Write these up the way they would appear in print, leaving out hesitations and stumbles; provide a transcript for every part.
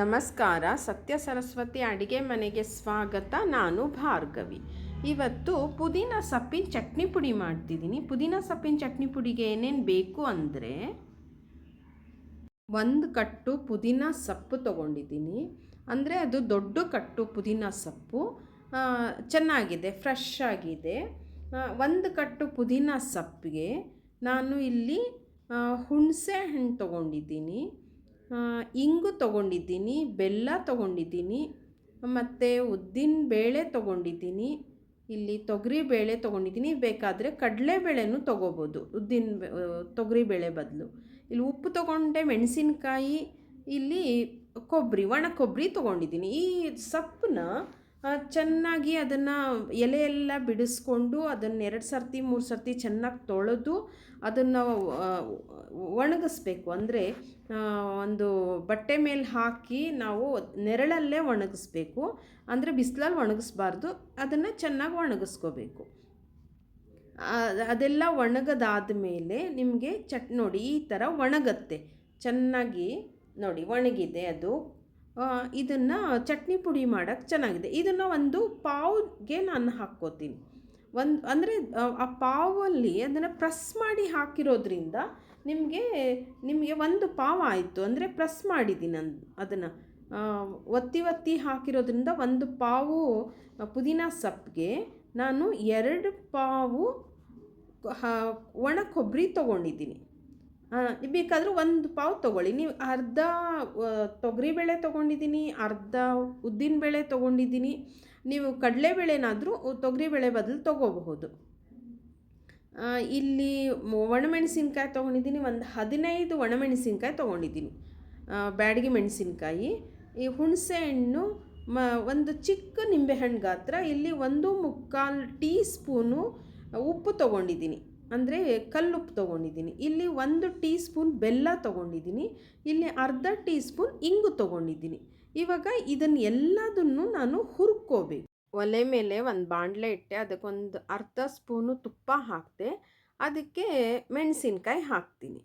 ನಮಸ್ಕಾರ. ಸತ್ಯ ಸರಸ್ವತಿ ಅಡಿಗೆ ಮನೆಗೆ ಸ್ವಾಗತ. ನಾನು ಭಾರ್ಗವಿ. ಇವತ್ತು ಪುದೀನ ಸೊಪ್ಪಿನ ಚಟ್ನಿ ಪುಡಿ ಮಾಡ್ತಿದ್ದೀನಿ. ಪುದೀನ ಸೊಪ್ಪಿನ ಚಟ್ನಿ ಪುಡಿಗೆ ಏನೇನು ಬೇಕು ಅಂದರೆ, ಒಂದು ಕಟ್ಟು ಪುದೀನ ಸೊಪ್ಪು ತೊಗೊಂಡಿದ್ದೀನಿ. ಅಂದರೆ ಅದು ದೊಡ್ಡ ಕಟ್ಟು ಪುದೀನ ಸೊಪ್ಪು, ಚೆನ್ನಾಗಿದೆ, ಫ್ರೆಶ್ ಆಗಿದೆ. ಒಂದು ಕಟ್ಟು ಪುದೀನ ಸೊಪ್ಪಿಗೆ ನಾನು ಇಲ್ಲಿ ಹುಣಸೆ ಹಣ್ಣು ತೊಗೊಂಡಿದ್ದೀನಿ, ಇಂಗು ತೊಗೊಂಡಿದ್ದೀನಿ, ಬೆಲ್ಲ ತೊಗೊಂಡಿದ್ದೀನಿ, ಮತ್ತು ಉದ್ದಿನ ಬೇಳೆ ತೊಗೊಂಡಿದ್ದೀನಿ, ಇಲ್ಲಿ ತೊಗರಿ ಬೇಳೆ ತೊಗೊಂಡಿದ್ದೀನಿ. ಬೇಕಾದರೆ ಕಡಲೆಬೇಳೆನೂ ತೊಗೋಬೋದು ತೊಗರಿಬೇಳೆ ಬದಲು. ಇಲ್ಲಿ ಉಪ್ಪು ತೊಗೊಂಡೆ, ಮೆಣಸಿನ್ಕಾಯಿ, ಇಲ್ಲಿ ಕೊಬ್ಬರಿ, ಒಣ ಕೊಬ್ಬರಿ ತೊಗೊಂಡಿದ್ದೀನಿ. ಈ ಸೊಪ್ಪನ್ನ ಚೆನ್ನಾಗಿ ಅದನ್ನು ಎಲೆ ಎಲ್ಲ ಬಿಡಿಸ್ಕೊಂಡು ಅದನ್ನು 2 ಸರ್ತಿ 3 ಸರ್ತಿ ಚೆನ್ನಾಗಿ ತೊಳೆದು ಅದನ್ನು ಒಣಗಿಸ್ಬೇಕು. ಅಂದರೆ ಒಂದು ಬಟ್ಟೆ ಮೇಲೆ ಹಾಕಿ ನಾವು ನೆರಳಲ್ಲೇ ಒಣಗಿಸ್ಬೇಕು. ಅಂದರೆ ಬಿಸಿಲಲ್ಲಿ ಒಣಗಿಸ್ಬಾರ್ದು, ಅದನ್ನು ಚೆನ್ನಾಗಿ ಒಣಗಿಸ್ಕೋಬೇಕು. ಅದೆಲ್ಲ ಒಣಗದಾದ ಮೇಲೆ ನಿಮಗೆ ನೋಡಿ ಈ ಥರ ಒಣಗತ್ತೆ ಚೆನ್ನಾಗಿ. ನೋಡಿ ಒಣಗಿದೆ ಅದು. ಇದನ್ನು ಚಟ್ನಿ ಪುಡಿ ಮಾಡೋಕ್ಕೆ ಚೆನ್ನಾಗಿದೆ. ಇದನ್ನು ಒಂದು ಪಾವ್ಗೆ ನಾನು ಹಾಕ್ಕೋತೀನಿ. ಅಂದರೆ ಆ ಪಾವಲ್ಲಿ ಅದನ್ನು ಪ್ರೆಸ್ ಮಾಡಿ ಹಾಕಿರೋದ್ರಿಂದ ನಿಮಗೆ ಒಂದು ಪಾವ್ ಆಯಿತು. ಅಂದರೆ ಪ್ರೆಸ್ ಮಾಡಿದ್ದೀನಿ ಅದನ್ನು ಒತ್ತಿ ಹಾಕಿರೋದ್ರಿಂದ ಒಂದು ಪಾವು ಪುದೀನ ಸೊಪ್ಪಿಗೆ ನಾನು 2 ಪಾವು ಒಣ ಕೊಬ್ಬರಿ ತೊಗೊಂಡಿದ್ದೀನಿ. ಬೇಕಾದರೂ 1 ಪಾವು ತೊಗೊಳ್ಳಿ. ನೀವು ಅರ್ಧ ತೊಗರಿಬೇಳೆ ತೊಗೊಂಡಿದ್ದೀನಿ, ಅರ್ಧ ಉದ್ದಿನಬೇಳೆ ತೊಗೊಂಡಿದ್ದೀನಿ. ನೀವು ಕಡಲೆಬೇಳೆನಾದರೂ ತೊಗರಿಬೇಳೆ ಬದಲು ತೊಗೋಬಹುದು. ಇಲ್ಲಿ ಒಣಮೆಣಸಿನ್ಕಾಯಿ ತೊಗೊಂಡಿದ್ದೀನಿ, ಒಂದು 15 ಒಣಮೆಣಸಿನ್ಕಾಯಿ ತೊಗೊಂಡಿದ್ದೀನಿ, ಬ್ಯಾಡಗಿ ಮೆಣಸಿನ್ಕಾಯಿ. ಈ ಹುಣಸೆ ಹಣ್ಣು, ಒಂದು ಚಿಕ್ಕ ನಿಂಬೆಹಣ್ಣು ಗಾತ್ರ. ಇಲ್ಲಿ 1/4 ಟೀ ಸ್ಪೂನು ಉಪ್ಪು ತೊಗೊಂಡಿದ್ದೀನಿ, ಅಂದರೆ ಕಲ್ಲುಪ್ಪು ತೊಗೊಂಡಿದ್ದೀನಿ. ಇಲ್ಲಿ 1 ಟೀ ಸ್ಪೂನ್ ಬೆಲ್ಲ ತೊಗೊಂಡಿದ್ದೀನಿ. ಇಲ್ಲಿ ಅರ್ಧ ಟೀ ಸ್ಪೂನ್ ಇಂಗು ತೊಗೊಂಡಿದ್ದೀನಿ. ಇವಾಗ ಇದನ್ನು ಎಲ್ಲದನ್ನು ನಾನು ಹುರ್ಕೋಬೇಕು. ಒಲೆ ಮೇಲೆ ಒಂದು ಬಾಣಲೆ ಇಟ್ಟೆ, ಅದಕ್ಕೊಂದು ಅರ್ಧ ಸ್ಪೂನು ತುಪ್ಪ ಹಾಕಿದೆ. ಅದಕ್ಕೆ ಮೆಣಸಿನ್ಕಾಯಿ ಹಾಕ್ತೀನಿ.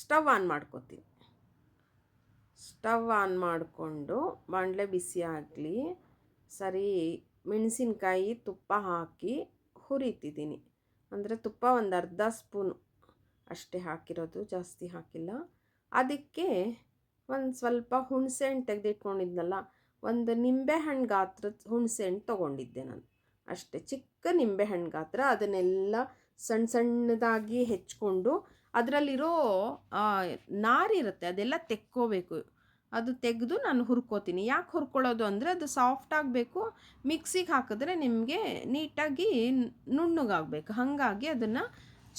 ಸ್ಟವ್ ಆನ್ ಮಾಡ್ಕೋತೀನಿ. ಸ್ಟವ್ ಆನ್ ಮಾಡಿಕೊಂಡು ಬಾಣಲೆ ಬಿಸಿ ಆಗಲಿ. ಸರಿ, ಮೆಣಸಿನ್ಕಾಯಿ ತುಪ್ಪ ಹಾಕಿ ಹುರಿತಿದ್ದೀನಿ. ಅಂದರೆ ತುಪ್ಪ ಒಂದು ಅರ್ಧ ಸ್ಪೂನು ಅಷ್ಟೇ ಹಾಕಿರೋದು, ಜಾಸ್ತಿ ಹಾಕಿಲ್ಲ. ಅದಕ್ಕೆ ಒಂದು ಸ್ವಲ್ಪ ಹುಣಸೆ ಹಣ್ಣು ತೆಗೆದಿಟ್ಕೊಂಡಿದ್ನಲ್ಲ, ಒಂದು ನಿಂಬೆಹಣ್ಣು ಗಾತ್ರದ ಹುಣಸೆ ಹಣ್ಣು ತೊಗೊಂಡಿದ್ದೆ ನಾನು, ಅಷ್ಟೇ, ಚಿಕ್ಕ ನಿಂಬೆಹಣ್ಣು ಗಾತ್ರ. ಅದನ್ನೆಲ್ಲ ಸಣ್ಣದಾಗಿ ಹೆಚ್ಕೊಂಡು ಅದರಲ್ಲಿರೋ ನಾರಿರುತ್ತೆ ಅದೆಲ್ಲ ತೆಕ್ಕೋಬೇಕು. ಅದು ತೆಗೆದು ನಾನು ಹುರ್ಕೋತೀನಿ. ಯಾಕೆ ಹುರ್ಕೊಳ್ಳೋದು ಅಂದರೆ ಅದು ಸಾಫ್ಟ್ ಆಗಬೇಕು. ಮಿಕ್ಸಿಗೆ ಹಾಕಿದ್ರೆ ನಿಮಗೆ ನೀಟಾಗಿ ನುಣ್ಣಗಾಗಬೇಕು. ಹಾಗಾಗಿ ಅದನ್ನು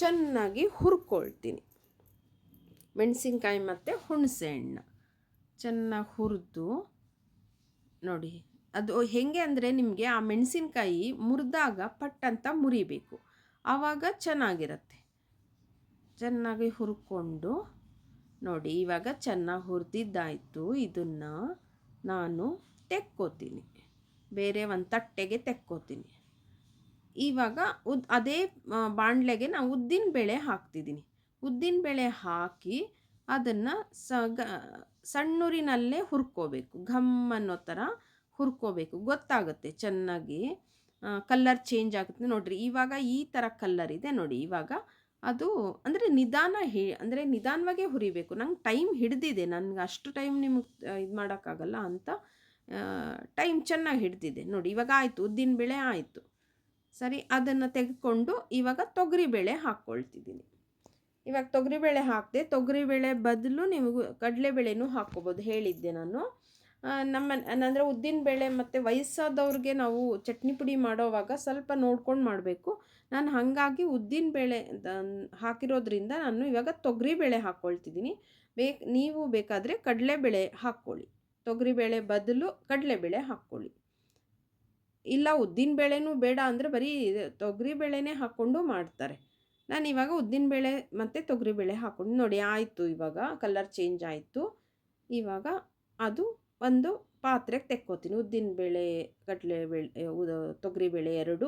ಚೆನ್ನಾಗಿ ಹುರ್ಕೊಳ್ತೀನಿ. ಮೆಣಸಿನ್ಕಾಯಿ ಮತ್ತು ಹುಣಸೆ ಹಣ್ಣು ಚೆನ್ನಾಗಿ ಹುರಿದು ನೋಡಿ. ಅದು ಹೇಗೆ ಅಂದರೆ ನಿಮಗೆ ಆ ಮೆಣಸಿನ್ಕಾಯಿ ಮುರಿದಾಗ ಪಟ್ಟಂತ ಮುರಿಬೇಕು, ಆವಾಗ ಚೆನ್ನಾಗಿರುತ್ತೆ. ಚೆನ್ನಾಗಿ ಹುರ್ಕೊಂಡು ನೋಡಿ, ಇವಾಗ ಚೆನ್ನಾಗಿ ಹುರಿದಿದ್ದಾಯಿತು. ಇದನ್ನು ನಾನು ತೆಕ್ಕೋತೀನಿ, ಬೇರೆ ಒಂದು ತಟ್ಟೆಗೆ ತೆಕ್ಕೋತೀನಿ. ಇವಾಗ ಅದೇ ಬಾಣಲೆಗೆ ನಾನು ಉದ್ದಿನಬೇಳೆ ಹಾಕ್ತಿದ್ದೀನಿ. ಉದ್ದಿನಬೇಳೆ ಹಾಕಿ ಅದನ್ನು ಸಣ್ಣೂರಿನಲ್ಲೇ ಹುರ್ಕೋಬೇಕು. ಘಮ್ ಅನ್ನೋ ಥರ ಹುರ್ಕೋಬೇಕು. ಗೊತ್ತಾಗುತ್ತೆ ಚೆನ್ನಾಗಿ, ಕಲ್ಲರ್ ಚೇಂಜ್ ಆಗುತ್ತೆ ನೋಡಿರಿ. ಇವಾಗ ಈ ಥರ ಕಲ್ಲರ್ ಇದೆ ನೋಡಿ. ಇವಾಗ ಅದು ಅಂದರೆ ಅಂದರೆ ನಿಧಾನವಾಗೇ ಹುರಿಬೇಕು. ನಂಗೆ ಟೈಮ್ ಹಿಡಿದಿದೆ, ನನಗೆ ಅಷ್ಟು ಟೈಮ್ ನಿಮಗೆ ಇದು ಮಾಡೋಕ್ಕಾಗಲ್ಲ ಅಂತ ಟೈಮ್ ಚೆನ್ನಾಗಿ ಹಿಡಿದಿದೆ ನೋಡಿ. ಇವಾಗ ಆಯಿತು, ಉದ್ದಿನಬೇಳೆ ಆಯಿತು. ಸರಿ, ಅದನ್ನು ತೆಗೆದುಕೊಂಡು ಇವಾಗ ತೊಗರಿಬೇಳೆ ಹಾಕ್ಕೊಳ್ತಿದ್ದೀನಿ. ಇವಾಗ ತೊಗರಿಬೇಳೆ ಹಾಕಿದೆ. ತೊಗರಿಬೇಳೆ ಬದಲು ನೀವು ಕಡಲೆಬೇಳೆನೂ ಹಾಕ್ಕೋಬೋದು, ಹೇಳಿದ್ದೆ ನಾನು. ಅಂದರೆ ಉದ್ದಿನಬೇಳೆ ಮತ್ತು ವಯಸ್ಸಾದವ್ರಿಗೆ ನಾವು ಚಟ್ನಿ ಪುಡಿ ಮಾಡೋವಾಗ ಸ್ವಲ್ಪ ನೋಡ್ಕೊಂಡು ಮಾಡಬೇಕು. ನಾನು ಹಾಗಾಗಿ ಉದ್ದಿನಬೇಳೆ ಹಾಕಿರೋದ್ರಿಂದ ನಾನು ಇವಾಗ ತೊಗರಿಬೇಳೆ ಹಾಕ್ಕೊಳ್ತಿದ್ದೀನಿ. ನೀವು ಬೇಕಾದರೆ ಕಡಲೆಬೇಳೆ ಹಾಕ್ಕೊಳ್ಳಿ, ತೊಗರಿಬೇಳೆ ಬದಲು ಕಡಲೆಬೇಳೆ ಹಾಕ್ಕೊಳ್ಳಿ. ಇಲ್ಲ ಉದ್ದಿನಬೇಳೆನೂ ಬೇಡ ಅಂದರೆ ಬರೀ ತೊಗರಿಬೇಳೆನೇ ಹಾಕ್ಕೊಂಡು ಮಾಡ್ತಾರೆ. ನಾನು ಇವಾಗ ಉದ್ದಿನಬೇಳೆ ಮತ್ತು ತೊಗರಿಬೇಳೆ ಹಾಕ್ಕೊಂಡು ನೋಡಿ. ಆಯಿತು, ಇವಾಗ ಕಲರ್ ಚೇಂಜ್ ಆಯಿತು. ಇವಾಗ ಅದು ಒಂದು ಪಾತ್ರೆಗೆ ತೆಕ್ಕೋತೀನಿ. ಉದ್ದಿನಬೇಳೆ, ಕಡಲೆಬೇಳೆ, ತೊಗರಿಬೇಳೆ ಎರಡು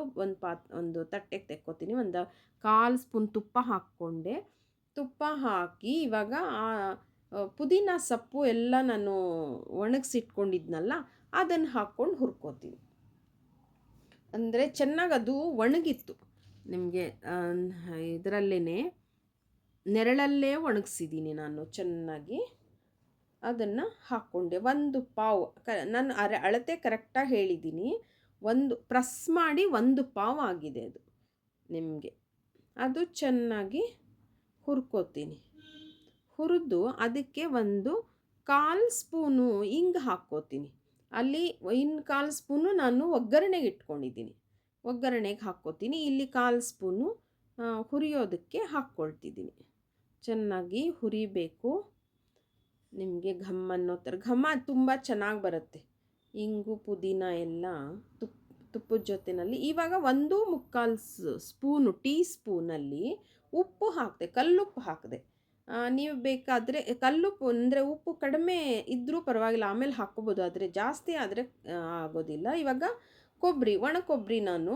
ಒಂದು ತಟ್ಟೆಗೆ ತೆಕ್ಕೋತೀನಿ. ಒಂದು 1/4 ಸ್ಪೂನ್ ತುಪ್ಪ ಹಾಕ್ಕೊಂಡೆ. ತುಪ್ಪ ಹಾಕಿ ಇವಾಗ ಆ ಪುದೀನ ಸೊಪ್ಪು ಎಲ್ಲ ನಾನು ಒಣಗಿಸಿಟ್ಕೊಂಡಿದ್ನಲ್ಲ ಅದನ್ನು ಹಾಕ್ಕೊಂಡು ಹುರ್ಕೋತೀನಿ. ಅಂದರೆ ಚೆನ್ನಾಗಿ ಅದು ಒಣಗಿತ್ತು. ನಿಮಗೆ ಇದರಲ್ಲೇ ನೆರಳಲ್ಲೇ ಒಣಗಿಸಿದ್ದೀನಿ ನಾನು ಚೆನ್ನಾಗಿ. ಅದನ್ನು ಹಾಕ್ಕೊಂಡೆ. ಒಂದು ಪಾವು ನಾನು ಅಳತೆ ಕರೆಕ್ಟಾಗಿ ಹೇಳಿದ್ದೀನಿ. ಒಂದು ಪ್ರೆಸ್ ಮಾಡಿ ಒಂದು ಪಾವು ಆಗಿದೆ ಅದು ನಿಮಗೆ. ಅದು ಚೆನ್ನಾಗಿ ಹುರ್ಕೋತೀನಿ. ಹುರಿದು ಅದಕ್ಕೆ ಒಂದು 1/4 ಸ್ಪೂನು ಹಿಂಗೆ ಹಾಕ್ಕೋತೀನಿ. ಅಲ್ಲಿ 1/4 ಸ್ಪೂನು ನಾನು ಒಗ್ಗರಣೆಗೆ ಇಟ್ಕೊಂಡಿದ್ದೀನಿ. ಒಗ್ಗರಣೆಗೆ ಹಾಕ್ಕೋತೀನಿ. ಇಲ್ಲಿ 1/4 ಸ್ಪೂನು ಹುರಿಯೋದಕ್ಕೆ ಹಾಕ್ಕೊಳ್ತಿದ್ದೀನಿ. ಚೆನ್ನಾಗಿ ಹುರಿಬೇಕು. ನಿಮಗೆ ಘಮ್ ಅನ್ನೋ ಥರ ಘಮ ತುಂಬ ಚೆನ್ನಾಗಿ ಬರುತ್ತೆ. ಇಂಗು ಪುದೀನ ಎಲ್ಲ ತುಪ್ಪದ ಜೊತೆಯಲ್ಲಿ. ಇವಾಗ 1 ಸ್ಪೂನು ಟೀ ಸ್ಪೂನಲ್ಲಿ ಉಪ್ಪು ಹಾಕಿದೆ, ಕಲ್ಲುಪ್ಪು ಹಾಕಿದೆ. ನೀವು ಬೇಕಾದರೆ ಕಲ್ಲುಪ್ಪು ಅಂದರೆ ಉಪ್ಪು ಕಡಿಮೆ ಇದ್ದರೂ ಪರವಾಗಿಲ್ಲ, ಆಮೇಲೆ ಹಾಕ್ಕೋಬೋದು. ಆದರೆ ಜಾಸ್ತಿ ಆದರೆ ಆಗೋದಿಲ್ಲ. ಇವಾಗ ಒಣ ಕೊಬ್ಬರಿ ನಾನು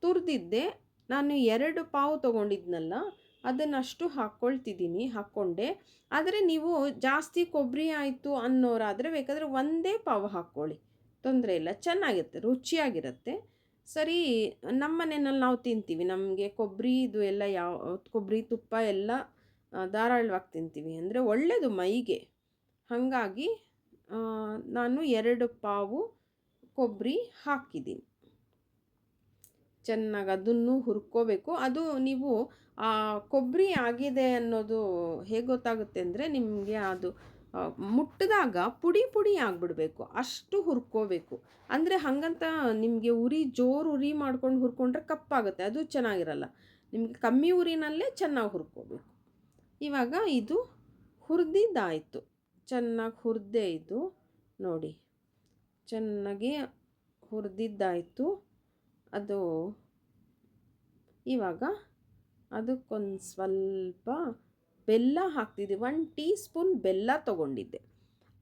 ತುರಿದಿದ್ದೆ. ನಾನು 2 ಪಾವು ತೊಗೊಂಡಿದ್ನಲ್ಲ ಅದನ್ನಷ್ಟು ಹಾಕ್ಕೊಂಡೆ. ಆದರೆ ನೀವು ಜಾಸ್ತಿ ಕೊಬ್ಬರಿ ಆಯಿತು ಅನ್ನೋರಾದರೆ ಬೇಕಾದರೆ 1 ಪಾವು ಹಾಕ್ಕೊಳ್ಳಿ, ತೊಂದರೆ ಇಲ್ಲ, ಚೆನ್ನಾಗಿರುತ್ತೆ, ರುಚಿಯಾಗಿರುತ್ತೆ. ಸರಿ, ನಮ್ಮ ಮನೆಯಲ್ಲಿ ನಾವು ತಿಂತೀವಿ. ನಮಗೆ ಕೊಬ್ಬರಿ ಇದು ಎಲ್ಲ ಕೊಬ್ಬರಿ ತುಪ್ಪ ಎಲ್ಲ ಧಾರಾಳವಾಗಿ ತಿಂತೀವಿ, ಅಂದರೆ ಒಳ್ಳೆಯದು ಮೈಗೆ. ಹಾಗಾಗಿ ನಾನು 2 ಪಾವು ಕೊಬ್ಬರಿ ಹಾಕಿದ್ದೀನಿ. ಚೆನ್ನಾಗಿ ಅದನ್ನು ಹುರ್ಕೋಬೇಕು. ಅದು ನೀವು ಕೊಬ್ಬರಿ ಆಗಿದೆ ಅನ್ನೋದು ಹೇಗೆ ಗೊತ್ತಾಗುತ್ತೆ ಅಂದರೆ ನಿಮಗೆ ಅದು ಮುಟ್ಟಿದಾಗ ಪುಡಿ ಆಗಿಬಿಡ್ಬೇಕು, ಅಷ್ಟು ಹುರ್ಕೋಬೇಕು. ಅಂದರೆ ಹಾಗಂತ ನಿಮಗೆ ಜೋರು ಉರಿ ಮಾಡ್ಕೊಂಡು ಹುರ್ಕೊಂಡ್ರೆ ಕಪ್ಪಾಗುತ್ತೆ, ಅದು ಚೆನ್ನಾಗಿರಲ್ಲ. ನಿಮಗೆ ಕಮ್ಮಿ ಉರಿನಲ್ಲೇ ಚೆನ್ನಾಗಿ ಹುರ್ಕೋಬೇಕು. ಇವಾಗ ಇದು ಹುರಿದಿದ್ದಾಯಿತು, ಚೆನ್ನಾಗಿ ಹುರಿದೆ. ಇದು ನೋಡಿ ಚೆನ್ನಾಗಿ ಹುರಿದಿದ್ದಾಯಿತು. ಅದು ಇವಾಗ ಅದಕ್ಕೊಂದು ಸ್ವಲ್ಪ ಬೆಲ್ಲ ಹಾಕ್ತಿದ್ದೆ. 1 ಟೀ ಸ್ಪೂನ್ ಬೆಲ್ಲ ತೊಗೊಂಡಿದ್ದೆ,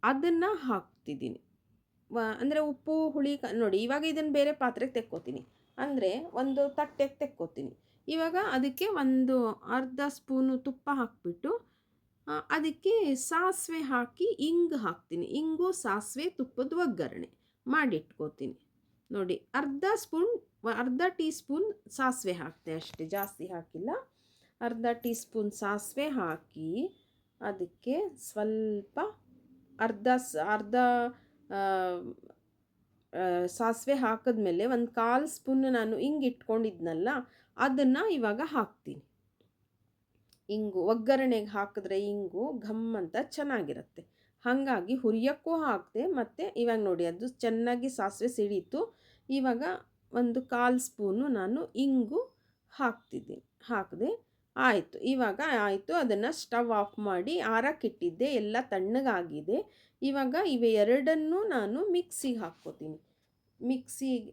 ಅದನ್ನು ಹಾಕ್ತಿದ್ದೀನಿ. ಅಂದರೆ ಉಪ್ಪು ಹುಳಿ ನೋಡಿ. ಇವಾಗ ಇದನ್ನು ಬೇರೆ ಪಾತ್ರೆಗೆ ತೆಕ್ಕೋತೀನಿ, ಅಂದರೆ ಒಂದು ತಟ್ಟೆಗೆ ತೆಕ್ಕೋತೀನಿ. ಇವಾಗ ಅದಕ್ಕೆ ಒಂದು ಅರ್ಧ ಸ್ಪೂನು ತುಪ್ಪ ಹಾಕಿಬಿಟ್ಟು ಅದಕ್ಕೆ ಸಾಸಿವೆ ಹಾಕಿ ಇಂಗು ಹಾಕ್ತೀನಿ. ಇಂಗು ಸಾಸಿವೆ ತುಪ್ಪದ ಒಗ್ಗರಣೆ ಮಾಡಿಟ್ಕೋತೀನಿ. ನೋಡಿ ಅರ್ಧ ಟೀ ಸ್ಪೂನ್ ಸಾಸಿವೆ ಹಾಕ್ತೆ ಅಷ್ಟೇ, ಜಾಸ್ತಿ ಹಾಕಿಲ್ಲ. ಅರ್ಧ ಟೀ ಸ್ಪೂನ್ ಸಾಸಿವೆ ಹಾಕಿ ಅದಕ್ಕೆ ಸ್ವಲ್ಪ ಅರ್ಧ ಸಾಸಿವೆ ಹಾಕಿದ್ಮೇಲೆ 1/4 ಸ್ಪೂನ್ ನಾನು ಹಿಂಗೆ ಇಟ್ಕೊಂಡಿದ್ನಲ್ಲ ಅದನ್ನು ಇವಾಗ ಹಾಕ್ತೀನಿ. ಇಂಗು ಒಗ್ಗರಣೆಗೆ ಹಾಕಿದ್ರೆ ಇಂಗು ಘಮ್ ಅಂತ ಚೆನ್ನಾಗಿರುತ್ತೆ. ಹಾಗಾಗಿ ಹುರಿಯೋಕ್ಕೂ ಹಾಕಿದೆ. ಮತ್ತು ಇವಾಗ ನೋಡಿ ಅದು ಚೆನ್ನಾಗಿ ಸಾಸಿವೆ ಸಿಡೀತು. ಇವಾಗ 1/4 ಸ್ಪೂನು ನಾನು ಇಂಗು ಹಾಕಿದೆ. ಆಯಿತು, ಇವಾಗ ಆಯಿತು. ಅದನ್ನು ಸ್ಟವ್ ಆಫ್ ಮಾಡಿ ಆರಕ್ಕಿಟ್ಟಿದ್ದೆ, ಎಲ್ಲ ತಣ್ಣಗಾಗಿದೆ. ಇವಾಗ ಇವೆರಡನ್ನೂ ನಾನು ಮಿಕ್ಸಿಗೆ ಹಾಕ್ಕೋತೀನಿ.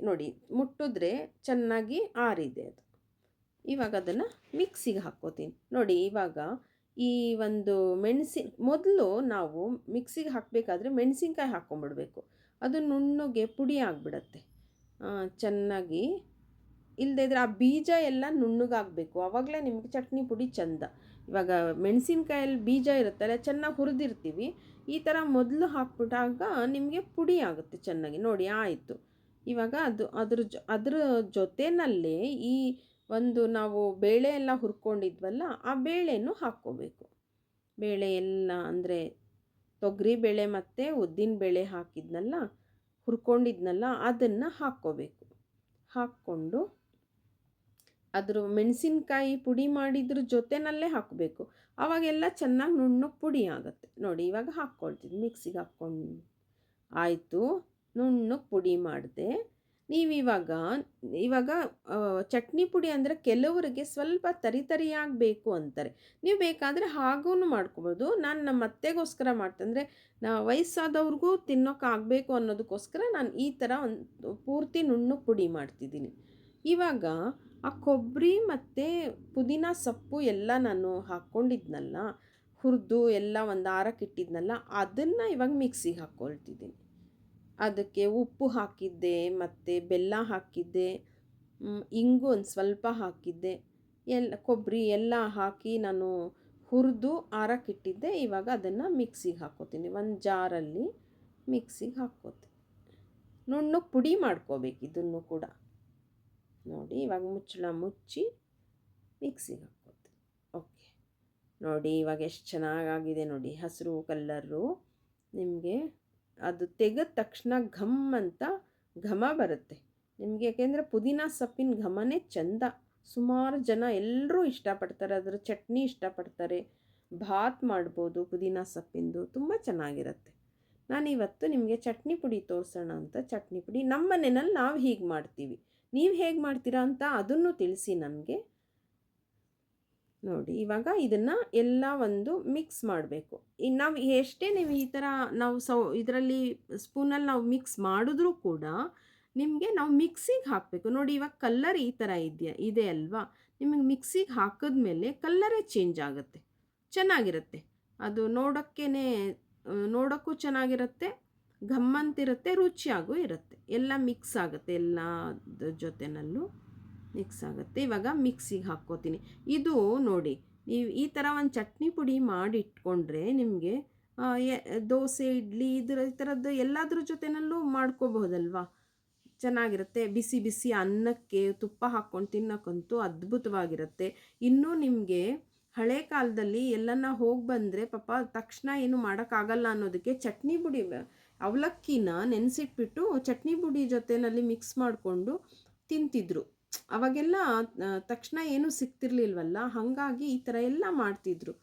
ನೋಡಿ ಮುಟ್ಟಿದ್ರೆ ಚೆನ್ನಾಗಿ ಆರಿದೆ ಅದು. ಇವಾಗ ಅದನ್ನು ಮಿಕ್ಸಿಗೆ ಹಾಕ್ಕೋತೀನಿ. ನೋಡಿ ಇವಾಗ ಈ ಒಂದು ಮೊದಲು ನಾವು ಮಿಕ್ಸಿಗೆ ಹಾಕಬೇಕಾದ್ರೆ ಮೆಣಸಿನ್ಕಾಯಿ ಹಾಕ್ಕೊಂಬಿಡ್ಬೇಕು. ಅದು ನುಣ್ಣಗೆ ಪುಡಿ ಆಗಿಬಿಡತ್ತೆ ಚೆನ್ನಾಗಿ. ಇಲ್ಲದೇ ಇದ್ರೆ ಆ ಬೀಜ ಎಲ್ಲ ನುಣ್ಣಗಾಗಬೇಕು, ಆವಾಗಲೇ ನಿಮಗೆ ಚಟ್ನಿ ಪುಡಿ ಚೆಂದ. ಇವಾಗ ಮೆಣಸಿನ್ಕಾಯಲ್ಲಿ ಬೀಜ ಇರುತ್ತಲ್ಲ, ಚೆನ್ನಾಗಿ ಹುರಿದಿರ್ತೀವಿ. ಈ ಥರ ಮೊದಲು ಹಾಕ್ಬಿಟ್ಟಾಗ ನಿಮಗೆ ಪುಡಿ ಆಗುತ್ತೆ ಚೆನ್ನಾಗಿ. ನೋಡಿ ಆಯಿತು. ಇವಾಗ ಅದ್ರ ಜೊತೆಯಲ್ಲೇ ಈ ಒಂದು ನಾವು ಬೇಳೆ ಎಲ್ಲ ಹುರ್ಕೊಂಡಿದ್ವಲ್ಲ ಆ ಬೇಳೆನೂ ಹಾಕ್ಕೋಬೇಕು. ಬೇಳೆ ಎಲ್ಲ ಅಂದರೆ ತೊಗರಿ ಬೇಳೆ ಮತ್ತು ಉದ್ದಿನ ಬೇಳೆ ಹುರ್ಕೊಂಡಿದ್ನಲ್ಲ ಅದನ್ನು ಹಾಕ್ಕೋಬೇಕು. ಹಾಕ್ಕೊಂಡು ಅದ್ರ ಮೆಣಸಿನ್ಕಾಯಿ ಪುಡಿ ಮಾಡಿದ್ರ ಜೊತೆಯಲ್ಲೇ ಹಾಕಬೇಕು, ಆವಾಗೆಲ್ಲ ಚೆನ್ನಾಗಿ ನುಣ್ಣಗೆ ಪುಡಿ ಆಗುತ್ತೆ. ನೋಡಿ ಇವಾಗ ಹಾಕ್ಕೊಳ್ತೀನಿ, ಮಿಕ್ಸಿಗೆ ಹಾಕ್ಕೊಂಡು ಆಯಿತು. ನುಣ್ಣಗೆ ಪುಡಿ ಮಾಡಿದೆ. ನೀವಿವಾಗ ಚಟ್ನಿ ಪುಡಿ ಅಂದರೆ ಕೆಲವರಿಗೆ ಸ್ವಲ್ಪ ತರಿಯಾಗಬೇಕು ಅಂತಾರೆ. ನೀವು ಬೇಕಾದರೆ ಹಾಗೂ ಮಾಡ್ಕೊಬೋದು. ನಾನು ನಮ್ಮ ಅತ್ತೆಗೋಸ್ಕರ ಮಾಡ್ತಂದರೆ ವಯಸ್ಸಾದವ್ರಿಗೂ ತಿನ್ನೋಕ್ಕಾಗಬೇಕು ಅನ್ನೋದಕ್ಕೋಸ್ಕರ ನಾನು ಈ ಥರ ಒಂದು ಪೂರ್ತಿ ನುಣ್ಣಗೆ ಪುಡಿ ಮಾಡ್ತಿದ್ದೀನಿ. ಇವಾಗ ಆ ಕೊಬ್ಬರಿ ಮತ್ತು ಪುದೀನ ಸೊಪ್ಪು ಎಲ್ಲ ನಾನು ಹಾಕ್ಕೊಂಡಿದ್ನಲ್ಲ, ಹುರಿದು ಎಲ್ಲ ಒಂದು ಆರಕ್ಕಿಟ್ಟಿದ್ನಲ್ಲ, ಅದನ್ನು ಇವಾಗ ಮಿಕ್ಸಿಗೆ ಹಾಕ್ಕೊಳ್ತಿದ್ದೀನಿ. ಅದಕ್ಕೆ ಉಪ್ಪು ಹಾಕಿದ್ದೆ ಮತ್ತು ಬೆಲ್ಲ ಹಾಕಿದ್ದೆ, ಇಂಗು ಒಂದು ಸ್ವಲ್ಪ ಹಾಕಿದ್ದೆ. ಕೊಬ್ಬರಿ ಎಲ್ಲ ಹಾಕಿ ನಾನು ಹುರಿದು ಆರಕ್ಕಿಟ್ಟಿದ್ದೆ. ಇವಾಗ ಅದನ್ನು ಮಿಕ್ಸಿಗೆ ಹಾಕ್ಕೋತೀನಿ. ಒಂದು ಜಾರಲ್ಲಿ ಮಿಕ್ಸಿಗೆ ಹಾಕ್ಕೋತೀನಿ. ನುಣ್ಣಗೆ ಪುಡಿ ಮಾಡ್ಕೋಬೇಕು ಇದನ್ನು ಕೂಡ. ನೋಡಿ ಇವಾಗ ಮುಚ್ಚಳ ಮುಚ್ಚಿ ಮಿಕ್ಸಿಗೆ ಹಾಕ್ಕೋತೀನಿ. ಓಕೆ, ನೋಡಿ ಇವಾಗ ಎಷ್ಟು ಚೆನ್ನಾಗಾಗಿದೆ ನೋಡಿ, ಹಸಿರು ಕಲ್ಲರು. ನಿಮಗೆ ಅದು ತೆಗೆದ ತಕ್ಷಣ ಘಮ್ ಅಂತ ಘಮ ಬರುತ್ತೆ ನಿಮಗೆ. ಯಾಕೆಂದರೆ ಪುದೀನ ಸೊಪ್ಪಿನ ಘಮನೇ ಚಂದ. ಸುಮಾರು ಜನ ಎಲ್ಲರೂ ಇಷ್ಟಪಡ್ತಾರೆ. ಅದರ ಚಟ್ನಿ ಇಷ್ಟಪಡ್ತಾರೆ. ಭಾತ್ ಮಾಡ್ಬೋದು ಪುದೀನ ಸೊಪ್ಪಿಂದು, ತುಂಬ ಚೆನ್ನಾಗಿರುತ್ತೆ. ನಾನಿವತ್ತು ನಿಮಗೆ ಚಟ್ನಿ ಪುಡಿ ತೋರಿಸೋಣ ಅಂತ ಚಟ್ನಿ ಪುಡಿ ನಮ್ಮ ಮನೆಯಲ್ಲಿ ನಾವು ಹೀಗೆ ಮಾಡ್ತೀವಿ. ನೀವು ಹೇಗೆ ಮಾಡ್ತೀರಾ ಅಂತ ಅದನ್ನು ತಿಳಿಸಿ ನನಗೆ. ನೋಡಿ ಇವಾಗ ಇದನ್ನು ಎಲ್ಲ ಒಂದು ಮಿಕ್ಸ್ ಮಾಡಬೇಕು. ಇನ್ನು ನಾವು ಎಷ್ಟೇ ನೀವು ಈ ಥರ ನಾವು ಇದರಲ್ಲಿ ಸ್ಪೂನಲ್ಲಿ ನಾವು ಮಿಕ್ಸ್ ಮಾಡಿದ್ರೂ ಕೂಡ ನಿಮಗೆ ನಾವು ಮಿಕ್ಸಿಗೆ ಹಾಕಬೇಕು. ನೋಡಿ ಇವಾಗ ಕಲ್ಲರ್ ಈ ಥರ ಇದೆ ಅಲ್ವಾ, ನಿಮಗೆ ಮಿಕ್ಸಿಗೆ ಹಾಕಿದ್ಮೇಲೆ ಕಲ್ಲರೇ ಚೇಂಜ್ ಆಗುತ್ತೆ, ಚೆನ್ನಾಗಿರುತ್ತೆ. ಅದು ನೋಡೋಕ್ಕೂ ಚೆನ್ನಾಗಿರುತ್ತೆ, ಘಮ್ಮಂತಿರುತ್ತೆ, ರುಚಿಯಾಗೂ ಇರುತ್ತೆ. ಎಲ್ಲ ಮಿಕ್ಸ್ ಆಗುತ್ತೆ, ಎಲ್ಲ ಜೊತೆನಲ್ಲೂ ಮಿಕ್ಸ್ ಆಗುತ್ತೆ. ಇವಾಗ ಮಿಕ್ಸಿಗೆ ಹಾಕ್ಕೋತೀನಿ. ಇದು ನೋಡಿ, ನೀವು ಈ ಥರ ಒಂದು ಚಟ್ನಿ ಪುಡಿ ಮಾಡಿ ಇಟ್ಕೊಂಡ್ರೆ ನಿಮಗೆ ದೋಸೆ, ಇಡ್ಲಿ ಈ ಥರದ್ದು ಎಲ್ಲದ್ರ ಜೊತೆನಲ್ಲೂ ಮಾಡ್ಕೋಬಹುದಲ್ವಾ, ಚೆನ್ನಾಗಿರುತ್ತೆ. ಬಿಸಿ ಬಿಸಿ ಅನ್ನಕ್ಕೆ ತುಪ್ಪ ಹಾಕ್ಕೊಂಡು ತಿನ್ನೋಕ್ಕಂತೂ ಅದ್ಭುತವಾಗಿರುತ್ತೆ. ಇನ್ನೂ ನಿಮಗೆ ಹಳೆ ಕಾಲದಲ್ಲಿ ಎಲ್ಲನ ಹೋಗಿ ಬಂದರೆ ಪಾಪ ತಕ್ಷಣ ಏನು ಮಾಡೋಕ್ಕಾಗಲ್ಲ ಅನ್ನೋದಕ್ಕೆ ಚಟ್ನಿ ಪುಡಿ, ಅವಲಕ್ಕಿನ ನೆನೆಸಿಟ್ಬಿಟ್ಟು ಚಟ್ನಿ ಪುಡಿ ಜೊತೆಯಲ್ಲಿ ಮಿಕ್ಸ್ ಮಾಡಿಕೊಂಡು ತಿಂತಿದ್ರು. ಅವಾಗೆಲ್ಲ ತಕ್ಷಣ ಏನೂ ಸಿಗ್ತಿರ್ಲಿಲ್ವಲ್ಲ, ಹಾಗಾಗಿ ಈ ಥರ ಎಲ್ಲ ಮಾಡ್ತಿದ್ರು.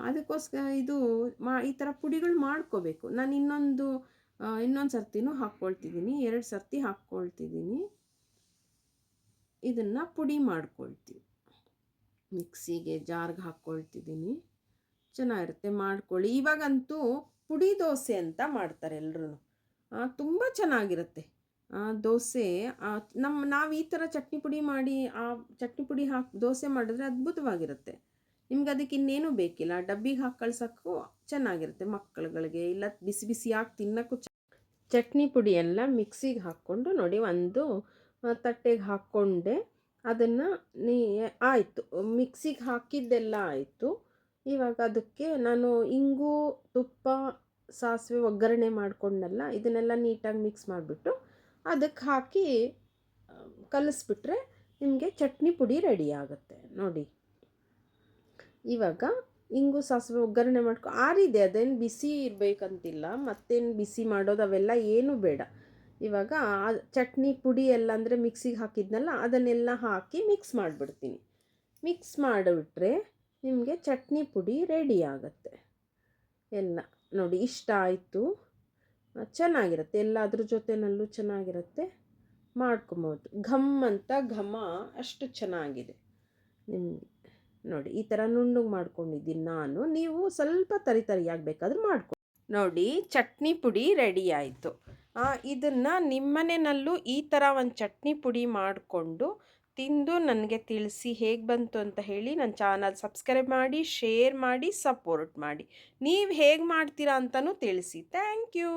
ಅದಕ್ಕೋಸ್ಕರ ಈ ಥರ ಪುಡಿಗಳು ಮಾಡ್ಕೋಬೇಕು. ನಾನು ಇನ್ನೊಂದು ಸರ್ತಿನೂ ಹಾಕ್ಕೊಳ್ತಿದ್ದೀನಿ, 2 ಸರ್ತಿ ಹಾಕ್ಕೊಳ್ತಿದ್ದೀನಿ. ಇದನ್ನು ಪುಡಿ ಮಾಡ್ಕೊಳ್ತೀವಿ. ಮಿಕ್ಸಿಗೆ ಜಾರ್ಗೆ ಹಾಕ್ಕೊಳ್ತಿದ್ದೀನಿ. ಚೆನ್ನಾಗಿರುತ್ತೆ, ಮಾಡ್ಕೊಳ್ಳಿ. ಇವಾಗಂತೂ ಪುಡಿ ದೋಸೆ ಅಂತ ಮಾಡ್ತಾರೆ ಎಲ್ಲರೂ, ತುಂಬ ಚೆನ್ನಾಗಿರುತ್ತೆ ದೋಸೆ. ನಾವು ಈ ಥರ ಚಟ್ನಿ ಪುಡಿ ಮಾಡಿ ಚಟ್ನಿ ಪುಡಿ ಹಾಕಿ ದೋಸೆ ಮಾಡಿದ್ರೆ ಅದ್ಭುತವಾಗಿರುತ್ತೆ. ನಿಮ್ಗೆ ಅದಕ್ಕೆ ಇನ್ನೇನು ಬೇಕಿಲ್ಲ, ಡಬ್ಬಿಗೆ ಹಾಕಿ ಕಳ್ಸೋಕ್ಕೂ ಚೆನ್ನಾಗಿರುತ್ತೆ. ಮಕ್ಕಳುಗಳಿಗೆ ಇಲ್ಲ ಬಿಸಿ ಬಿಸಿಯಾಗಿ ತಿನ್ನೋಕ್ಕೂ ಚಟ್ನಿ ಪುಡಿ ಎಲ್ಲ ಮಿಕ್ಸಿಗೆ ಹಾಕ್ಕೊಂಡು ನೋಡಿ ಒಂದು ತಟ್ಟೆಗೆ ಹಾಕ್ಕೊಂಡೆ. ಅದನ್ನು ಆಯಿತು, ಮಿಕ್ಸಿಗೆ ಹಾಕಿದ್ದೆಲ್ಲ ಆಯಿತು. ಇವಾಗ ಅದಕ್ಕೆ ನಾನು ಇಂಗು, ತುಪ್ಪ, ಸಾಸಿವೆ ಒಗ್ಗರಣೆ ಮಾಡಿಕೊಂಡಲ್ಲ, ಇದನ್ನೆಲ್ಲ ನೀಟಾಗಿ ಮಿಕ್ಸ್ ಮಾಡಿಬಿಟ್ಟು ಅದಕ್ಕೆ ಹಾಕಿ ಕಲಿಸ್ಬಿಟ್ರೆ ನಿಮಗೆ ಚಟ್ನಿ ಪುಡಿ ರೆಡಿ ಆಗುತ್ತೆ. ನೋಡಿ ಇವಾಗ ಇಂಗು ಸಾಸಿವೆ ಒಗ್ಗರಣೆ ಆರಿದೆ, ಅದೇನು ಬಿಸಿ ಇರಬೇಕಂತಿಲ್ಲ, ಮತ್ತೇನು ಬಿಸಿ ಮಾಡೋದು ಅವೆಲ್ಲ ಏನೂ ಬೇಡ. ಇವಾಗ ಚಟ್ನಿ ಪುಡಿ ಎಲ್ಲ ಅಂದರೆ ಮಿಕ್ಸಿಗೆ ಹಾಕಿದ್ನಲ್ಲ ಅದನ್ನೆಲ್ಲ ಹಾಕಿ ಮಿಕ್ಸ್ ಮಾಡಿಬಿಡ್ತೀನಿ. ಮಿಕ್ಸ್ ಮಾಡಿಬಿಟ್ರೆ ನಿಮಗೆ ಚಟ್ನಿ ಪುಡಿ ರೆಡಿ ಆಗುತ್ತೆ. ಎಲ್ಲ ನೋಡಿ ಇಷ್ಟ ಆಯಿತು, ಚೆನ್ನಾಗಿರುತ್ತೆ, ಎಲ್ಲದ್ರ ಜೊತೆನಲ್ಲೂ ಚೆನ್ನಾಗಿರುತ್ತೆ, ಮಾಡ್ಕೊಬೋದು. ಘಮ್ ಅಂತ ಘಮ ಅಷ್ಟು ಚೆನ್ನಾಗಿದೆ. ನಿಮಗೆ ನೋಡಿ ಈ ಥರ ನುಣ್ಣಗೆ ಮಾಡ್ಕೊಂಡಿದ್ದೀನಿ ನಾನು. ನೀವು ಸ್ವಲ್ಪ ತರಿಯಾಗಿ ಬೇಕಾದ್ರೆ ಮಾಡ್ಕೊ. ನೋಡಿ ಚಟ್ನಿ ಪುಡಿ ರೆಡಿ ಆಯಿತು. ಇದನ್ನು ನಿಮ್ಮನೆಯಲ್ಲೂ ಈ ಥರ ಒಂದು ಚಟ್ನಿ ಪುಡಿ ಮಾಡಿಕೊಂಡು ತಿಂದು ನನಗೆ ತಿಳಿಸಿ ಹೇಗೆ ಬಂತು ಅಂತ ಹೇಳಿ. ನನ್ನ ಚಾನಲ್ ಸಬ್ಸ್ಕ್ರೈಬ್ ಮಾಡಿ, ಶೇರ್ ಮಾಡಿ, ಸಪೋರ್ಟ್ ಮಾಡಿ. ನೀವು ಹೇಗೆ ಮಾಡ್ತೀರಾ ಅಂತಲೂ ತಿಳಿಸಿ. Thank you.